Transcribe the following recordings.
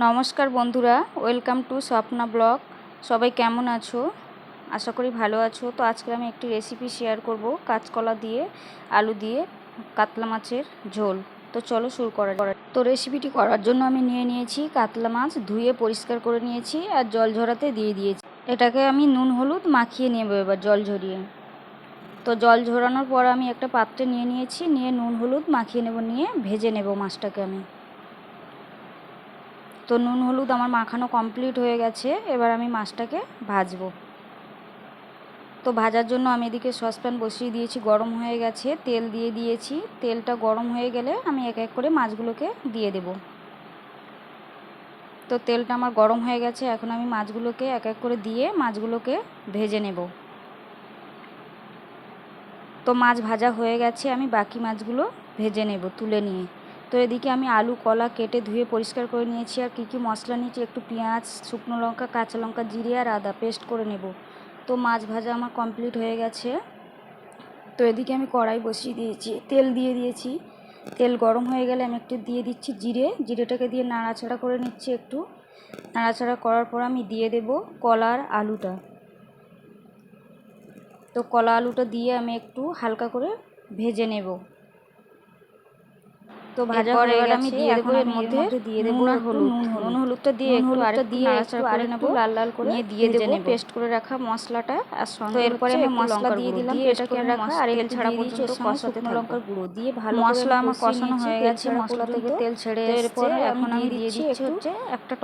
নমস্কার বন্ধুরা, welcome to Swapna blog. সবাই কেমন আছো? আশা করি ভালো আছো। তো আজকে আমি একটি রেসিপি শেয়ার করব কাঁচকলা দিয়ে আলু দিয়ে কাতলা মাছের ঝোল। তো চলো শুরু করা যাক। তো রেসিপিটি করার জন্য আমি নিয়েছি কাতলা মাছ, ধুয়ে পরিষ্কার করে নিয়েছি আর জল ঝরাতে দিয়ে দিয়েছি। এটাকে আমি নুন হলুদ মাখিয়ে নেব এবার জল ঝরিয়ে। তো জল ঝরানোর পর আমি একটা পাত্রে নিয়েছি, নিয়ে নুন হলুদ মাখিয়ে নেব, নিয়ে ভেজে নেব মাছটাকে আমি। তো নুন হলুদ আমার মাখানো কমপ্লিট হয়ে গেছে, এবার আমি মাছটাকে ভাজবো। তো ভাজার জন্য আমি এদিকে সসপ্যান বসিয়ে দিয়েছি, গরম হয়ে গেছে, তেল দিয়ে দিয়েছি। তেলটা গরম হয়ে গেলে আমি এক এক করে মাছগুলোকে দিয়ে দেব। তো তেলটা আমার গরম হয়ে গেছে, এখন আমি মাছগুলোকে এক এক করে দিয়ে মাছগুলোকে ভেজে নেব। তো মাছ ভাজা হয়ে গেছে, আমি বাকি মাছগুলো ভেজে নেব তুলে নিয়ে। তো এদিকে আমি আলু কলা কেটে ধুয়ে পরিষ্কার করে নিয়েছি। আর কী মশলা নিয়েছি, একটু পেঁয়াজ, শুকনো লঙ্কা, কাঁচা লঙ্কা, জিরে আর আদা পেস্ট করে নেব। তো মাছ ভাজা আমার কমপ্লিট হয়ে গেছে। তো এদিকে আমি কড়াই বসিয়ে দিয়েছি, তেল দিয়ে দিয়েছি। তেল গরম হয়ে গেলে আমি একটু দিয়ে দিচ্ছি জিরেটাকে দিয়ে নাড়াচাড়া করে নিচ্ছি। একটু নাড়াচাড়া করার পর আমি দিয়ে দেব কলার আলুটা। তো কলা আলুটা দিয়ে আমি একটু হালকা করে ভেজে নেব। তো ভাজা হয়ে গেলে আমি দিয়ে দেবো এর মধ্যে দিয়ে দেবো নুন হলুদটা দিয়ে একটু আরেকটু নাড়াচাড়া করে নেব, লাল লাল করে দিয়ে দেবো পেস্ট করে রাখা মশলাটা। আর সঙ্গে এরপরে আমি মশলা দিয়ে দিলাম, এটাকে আমি আর তেল ছাড়া পর্যন্ত কষাতে থাকবো। লঙ্কার গুঁড়ো দিয়ে ভালো মশলা আমার কষানো হয়ে গেছে, মশলা থেকে তেল ছেড়ে এসেছে। এখন আমি দিয়ে দিচ্ছি হচ্ছে একটা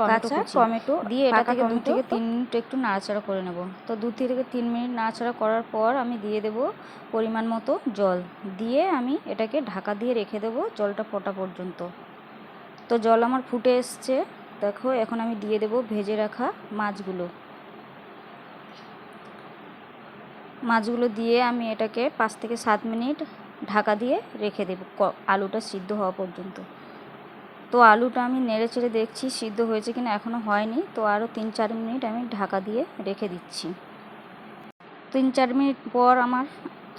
টমেটো দিয়ে এটাকে 2 থেকে 3 মিনিট একটু নাড়াচাড়া করে নেব। তো 2 থেকে 3 মিনিট নাড়াচাড়া করার পর আমি দিয়ে দেব পরিমাণ মতো জল, দিয়ে আমি এটাকে ঢাকা দিয়ে রেখে দেবো জলটা ফোটা পর্যন্ত। তো জল আমার ফুটে এসছে, দেখো। এখন আমি দিয়ে দেব ভেজে রাখা মাছগুলো দিয়ে আমি এটাকে 5 থেকে 7 মিনিট ঢাকা দিয়ে রেখে দেব আলুটা সিদ্ধ হওয়া পর্যন্ত। তো আলুটা আমি নেড়ে চেড়ে দেখছি সিদ্ধ হয়েছে কিনা, এখনও হয়নি। তো আরও 3-4 মিনিট আমি ঢাকা দিয়ে রেখে দিচ্ছি। 3-4 মিনিট পর আমার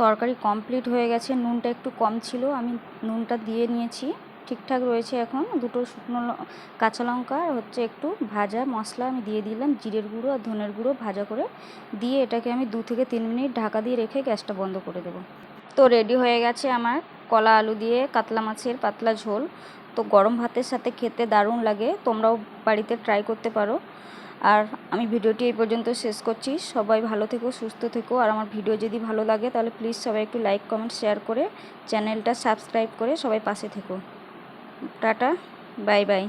তরকারি কমপ্লিট হয়ে গেছে। নুনটা একটু কম ছিল, আমি নুনটা দিয়ে নিয়েছি, ঠিকঠাক রয়েছে। এখন 2টো শুকনো কাঁচা লঙ্কা আর হচ্ছে একটু ভাজা মশলা আমি দিয়ে দিলাম, জিরের গুঁড়ো আর ধনের গুঁড়ো ভাজা করে দিয়ে এটাকে আমি 2 থেকে 3 মিনিট ঢাকা দিয়ে রেখে গ্যাসটা বন্ধ করে দেব। তো রেডি হয়ে গেছে আমার কলা আলু দিয়ে কাতলা মাছের পাতলা ঝোল। তো গরম ভাতের সাথে খেতে দারুণ লাগে, তোমরাও বাড়িতে ট্রাই করতে পারো। আর আমি ভিডিওটি এই পর্যন্ত শেষ করছি। সবাই ভালো থেকো, সুস্থ থেকো। আর আমার ভিডিও যদি ভালো লাগে তাহলে প্লিজ সবাই একটু লাইক কমেন্ট শেয়ার করে চ্যানেলটা সাবস্ক্রাইব করে সবাই পাশে থেকো। Tata, bye bye.